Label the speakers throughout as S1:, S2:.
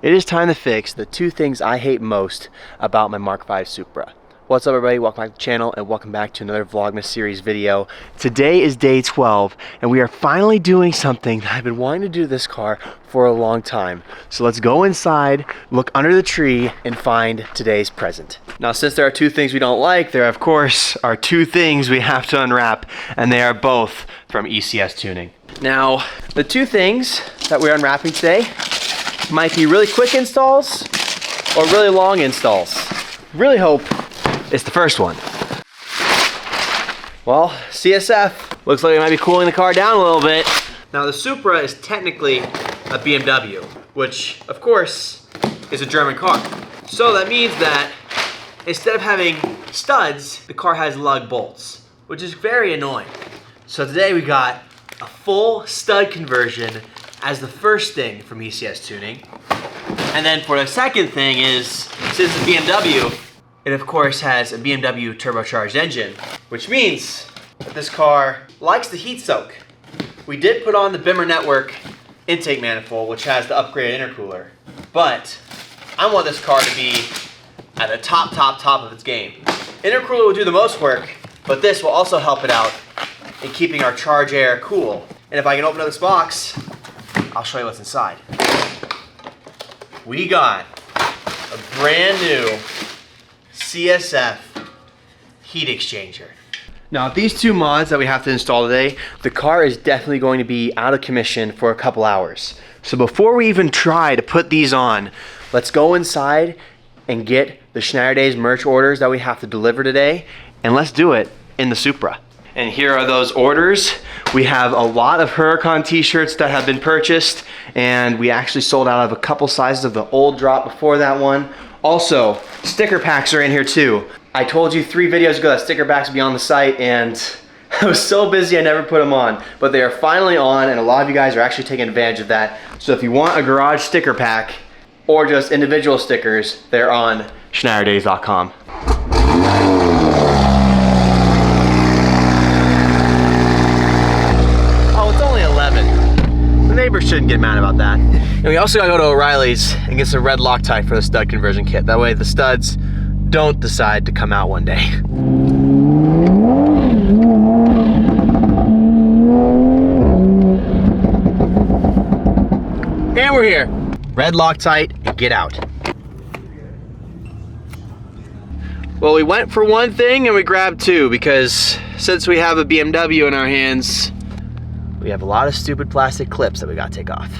S1: It is time to fix the two things I hate most about my Mark V Supra. What's up everybody, welcome back to the channel and welcome back to another Vlogmas series video. Today is day 12 and we are finally doing something that I've been wanting to do to this car for a long time. So let's go inside, look under the tree and find today's present. Now since there are two things we don't like, there of course are two things we have to unwrap, and they are both from ECS Tuning. Now the two things that we're unwrapping today might be really quick installs or really long installs. Really hope it's the first one. Well, CSF looks like it might be cooling the car down a little bit. Now the Supra is technically a BMW, which of course is a German car. So that means that instead of having studs, the car has lug bolts, which is very annoying. So today we got a full stud conversion as the first thing from ECS Tuning. And then for the second thing is, since it's a BMW, it of course has a BMW turbocharged engine, which means that this car likes to heat soak. We did put on the Bimmer Network intake manifold, which has the upgraded intercooler, but I want this car to be at the top of its game. Intercooler will do the most work, but this will also help it out in keeping our charge air cool. And if I can open up this box, I'll show you what's inside. We got a brand new CSF heat exchanger. Now these two mods that we have to install today, the car is definitely going to be out of commission for a couple hours. So before we even try to put these on, let's go inside and get the Schnatter Days merch orders that we have to deliver today, and let's do it in the Supra. And here are those orders. We have a lot of Huracan T-shirts that have been purchased, and we actually sold out of a couple sizes of the old drop before that one. Also, sticker packs are in here too. I told you 3 videos ago that sticker packs would be on the site, and I was so busy I never put them on. But they are finally on, and a lot of you guys are actually taking advantage of that. So if you want a garage sticker pack, or just individual stickers, they're on schnatterdays.com. The neighbors shouldn't get mad about that. And we also gotta go to O'Reilly's and get some red Loctite for the stud conversion kit. That way the studs don't decide to come out one day. And we're here. Red Loctite and get out. Well, we went for one thing and we grabbed two, because since we have a BMW in our hands, we have a lot of stupid plastic clips that we gotta take off.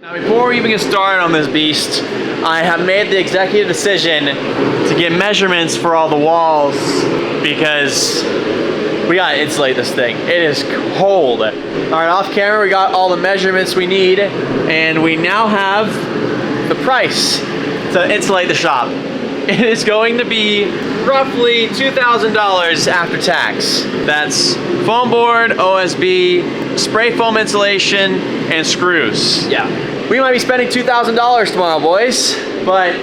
S1: Now before we even get started on this beast, I have made the executive decision to get measurements for all the walls, because we gotta insulate this thing. It is cold. All right, off camera, we got all the measurements we need, and we now have the price to insulate the shop. It is going to be roughly $2,000 after tax. That's foam board, OSB, spray foam insulation, and screws. Yeah. We might be spending $2,000 tomorrow, boys, but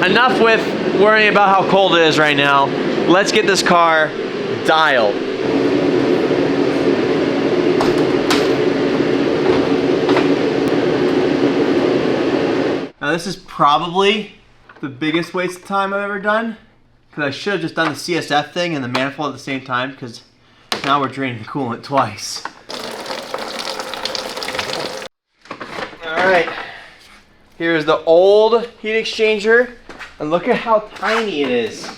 S1: enough with worrying about how cold it is right now. Let's get this car dialed. Now this is probably the biggest waste of time I've ever done, because I should have just done the CSF thing and the manifold at the same time, because now we're draining the coolant twice. Alright, here's the old heat exchanger, and look at how tiny it is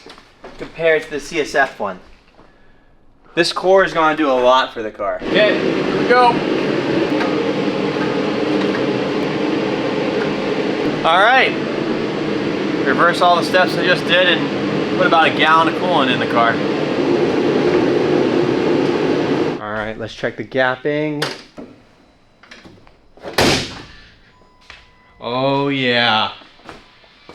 S1: compared to the CSF one. This core is going to do a lot for the car. Okay, here we go. All right, reverse all the steps I just did and put about a gallon of coolant in the car. All right, let's check the gapping. Oh yeah,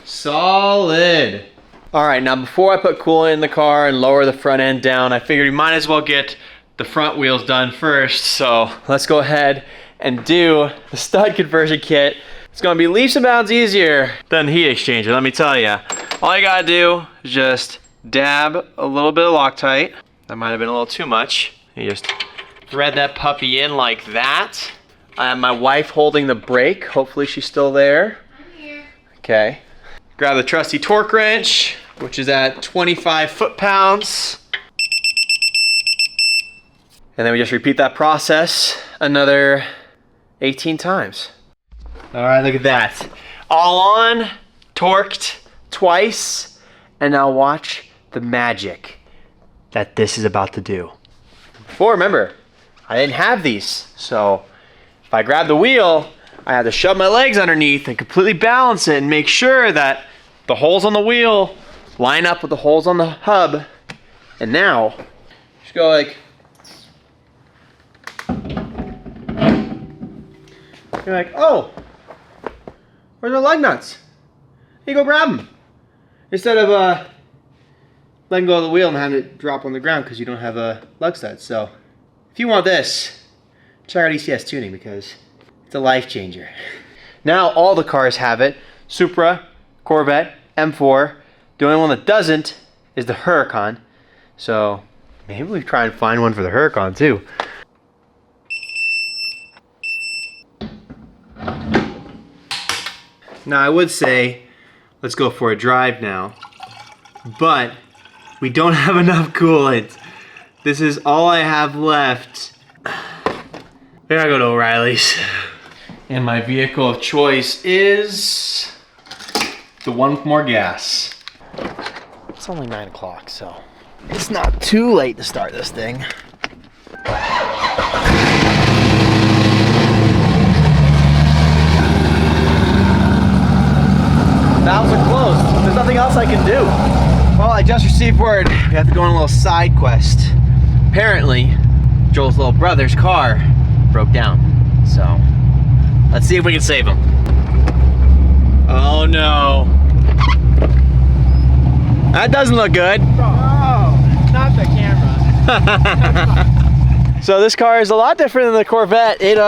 S1: solid. All right, now before I put coolant in the car and lower the front end down, I figured we might as well get the front wheels done first. So let's go ahead and do the stud conversion kit It's gonna be leaps and bounds easier than heat exchanger, let me tell you. All you gotta do is just dab a little bit of Loctite. That might have been a little too much. You just thread that puppy in like that. I have my wife holding the brake. Hopefully she's still there.
S2: I'm here.
S1: Okay. Grab the trusty torque wrench, which is at 25 foot-pounds. And then we just repeat that process another 18 times. All right, look at that. All on, torqued twice, and now watch the magic that this is about to do. Before, remember, I didn't have these, so if I grab the wheel, I have to shove my legs underneath and completely balance it and make sure that the holes on the wheel line up with the holes on the hub. And now, just go like, you're like, oh, where's the lug nuts? You go grab them. Instead of letting go of the wheel and having it drop on the ground because you don't have a lug stud. So if you want this, check out ECS Tuning because it's a life changer. Now all the cars have it. Supra, Corvette, M4. The only one that doesn't is the Huracan. So maybe we try and find one for the Huracan too. Now I would say, let's go for a drive now, but we don't have enough coolant. This is all I have left. We gotta go to O'Reilly's. And my vehicle of choice is the one with more gas. It's only 9 o'clock, so it's not too late to start this thing. Valves are closed. There's nothing else I can do. Well, I just received word we have to go on a little side quest. Apparently, Joel's little brother's car broke down. So, let's see if we can save him. Oh no. That doesn't look good.
S2: Oh, not the camera.
S1: So this car is a lot different than the Corvette. It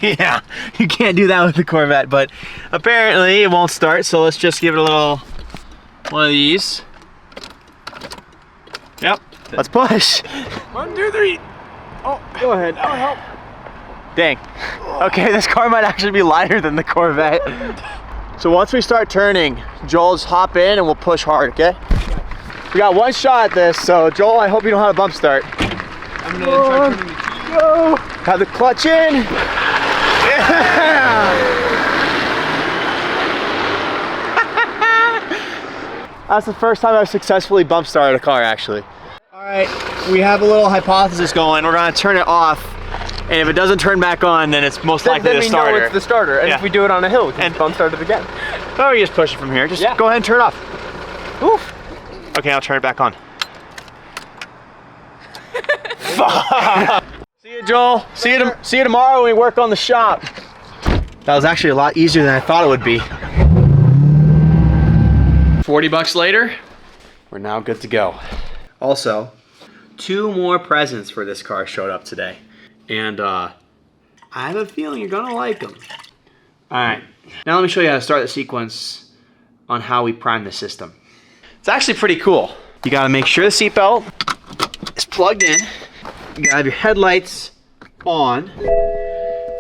S1: yeah, you can't do that with the Corvette, but apparently it won't start, so let's just give it a little one of these. Yep, let's push.
S2: 1, 2, 3.
S1: Oh, go ahead.
S2: That'll help.
S1: Dang. Okay, this car might actually be lighter than the Corvette. So once we start turning, Joel, just hop in and we'll push hard, okay? We got one shot at this, so Joel, I hope you know how to bump start.
S2: I'm gonna try turning the key.
S1: Go! Have the clutch in. Yeah! That's the first time I've successfully bump started a car, actually. All right, we have a little hypothesis going. We're gonna turn it off, and if it doesn't turn back on, then it's most likely the starter.
S2: Then we know it's the starter, and
S1: Yeah.
S2: if we do it on a hill, we can bump start it again.
S1: Oh, you just push it from here. Just go ahead and turn it off. Oof. Okay, I'll turn it back on. See you, Joel. See you tomorrow when we work on the shop. That was actually a lot easier than I thought it would be. 40 bucks later, we're now good to go. Also, 2 more presents for this car showed up today. And I have a feeling you're gonna like them. All right, now let me show you how to start the sequence on how we prime the system. It's actually pretty cool. You gotta make sure the seatbelt is plugged in. You gotta have your headlights on.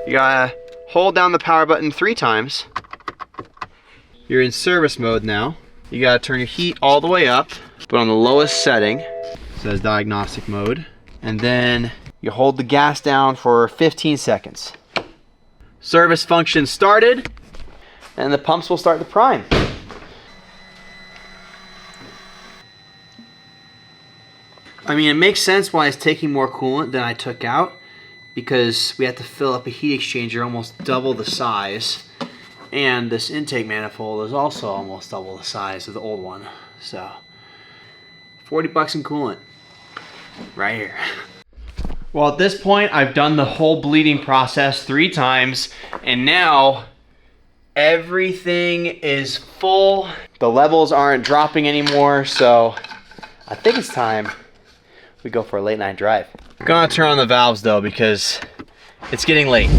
S1: You gotta hold down the power button 3 times. You're in service mode now. You gotta turn your heat all the way up, but on the lowest setting. It says diagnostic mode. And then you hold the gas down for 15 seconds. Service function started, and the pumps will start to prime. I mean, it makes sense why it's taking more coolant than I took out, because we have to fill up a heat exchanger almost double the size, and this intake manifold is also almost double the size of the old one. So 40 bucks in coolant right here. Well, at this point I've done the whole bleeding process 3 times, and now everything is full. The levels aren't dropping anymore, so I think it's time we go for a late night drive. I'm gonna turn on the valves though because it's getting late.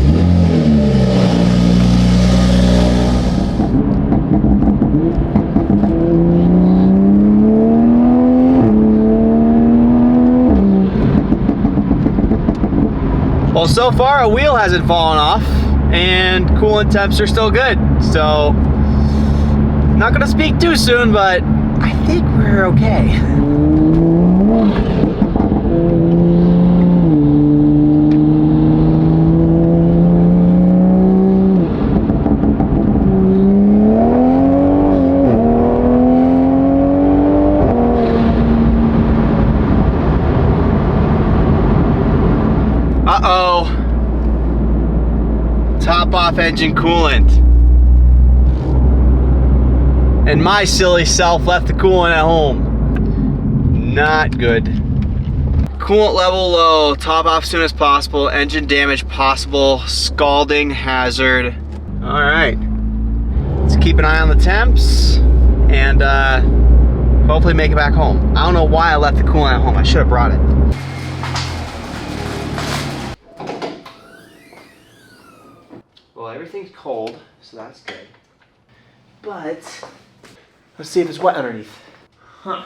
S1: Well, so far a wheel hasn't fallen off and coolant temps are still good. So, not gonna speak too soon, but I think we're okay. Uh-oh. Top off engine coolant. And my silly self left the coolant at home. Not good. Coolant level low, top off soon as possible, engine damage possible, scalding hazard. All right, let's keep an eye on the temps and hopefully make it back home. I don't know why I left the coolant at home. I should have brought it. Well, everything's cold, so that's good. But let's see if it's wet underneath. Huh.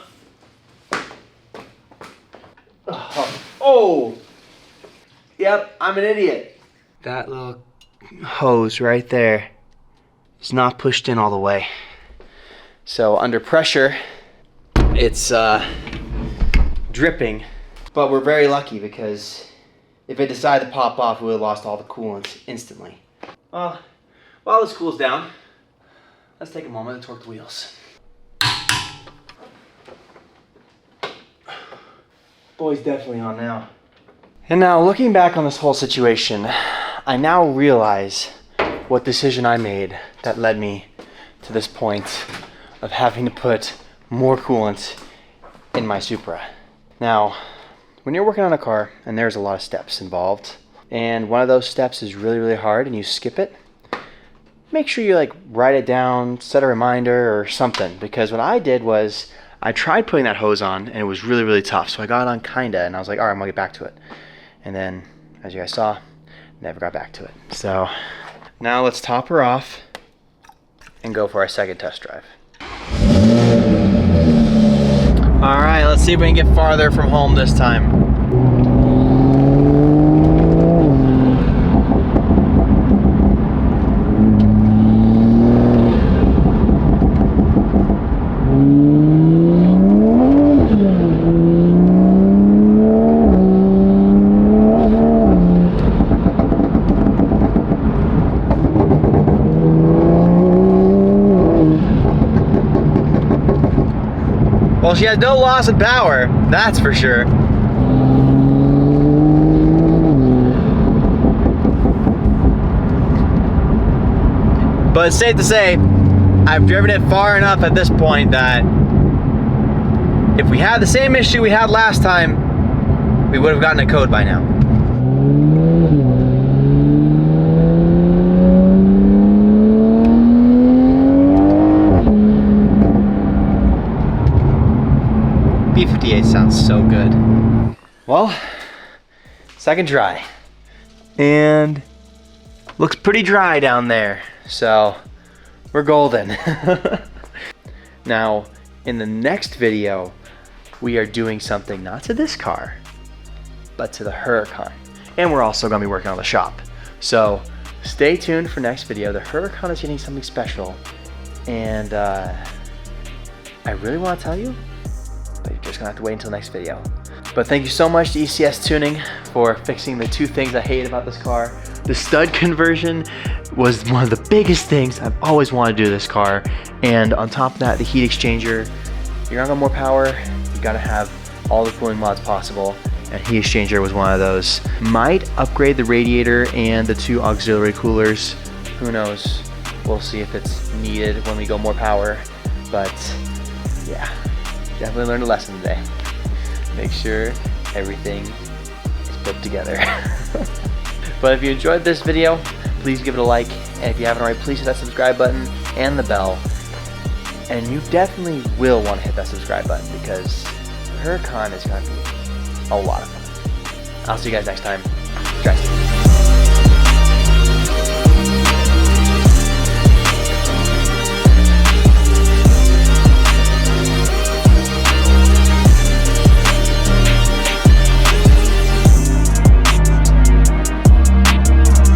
S1: Oh! Yep, I'm an idiot. That little hose right there is not pushed in all the way. So under pressure, it's dripping. But we're very lucky because if it decided to pop off, we would have lost all the coolant instantly. Well, while this cools down, let's take a moment to torque the wheels. Boy's definitely on now. And now looking back on this whole situation, I now realize what decision I made that led me to this point of having to put more coolant in my Supra. Now, when you're working on a car and there's a lot of steps involved, and one of those steps is really, really hard and you skip it, make sure you like write it down, set a reminder or something, because what I did was I tried putting that hose on and it was really, really tough. So I got it on kinda and I was like, all right, I'm gonna get back to it. And then, as you guys saw, never got back to it. So now let's top her off and go for our second test drive. All right, let's see if we can get farther from home this time. Well, she has no loss in power, that's for sure. But it's safe to say, I've driven it far enough at this point that if we had the same issue we had last time, we would have gotten a code by now. B58 sounds so good. Well, second try. And looks pretty dry down there. So we're golden. Now, in the next video, we are doing something not to this car, but to the Huracan. And we're also gonna be working on the shop. So stay tuned for next video. The Huracan is getting something special. And I really wanna tell you, but you're just gonna have to wait until next video. But thank you so much to ECS Tuning for fixing the two things I hate about this car. The stud conversion was one of the biggest things I've always wanted to do to this car. And on top of that, the heat exchanger. You're gonna go more power, you gotta have all the cooling mods possible. And heat exchanger was one of those. Might upgrade the radiator and the two auxiliary coolers. Who knows? We'll see if it's needed when we go more power. But yeah. Definitely learned a lesson today. Make sure everything is put together. But if you enjoyed this video, please give it a like. And if you haven't already, please hit that subscribe button and the bell. And you definitely will want to hit that subscribe button because Huracan is going to be a lot of fun. I'll see you guys next time. Drive safe.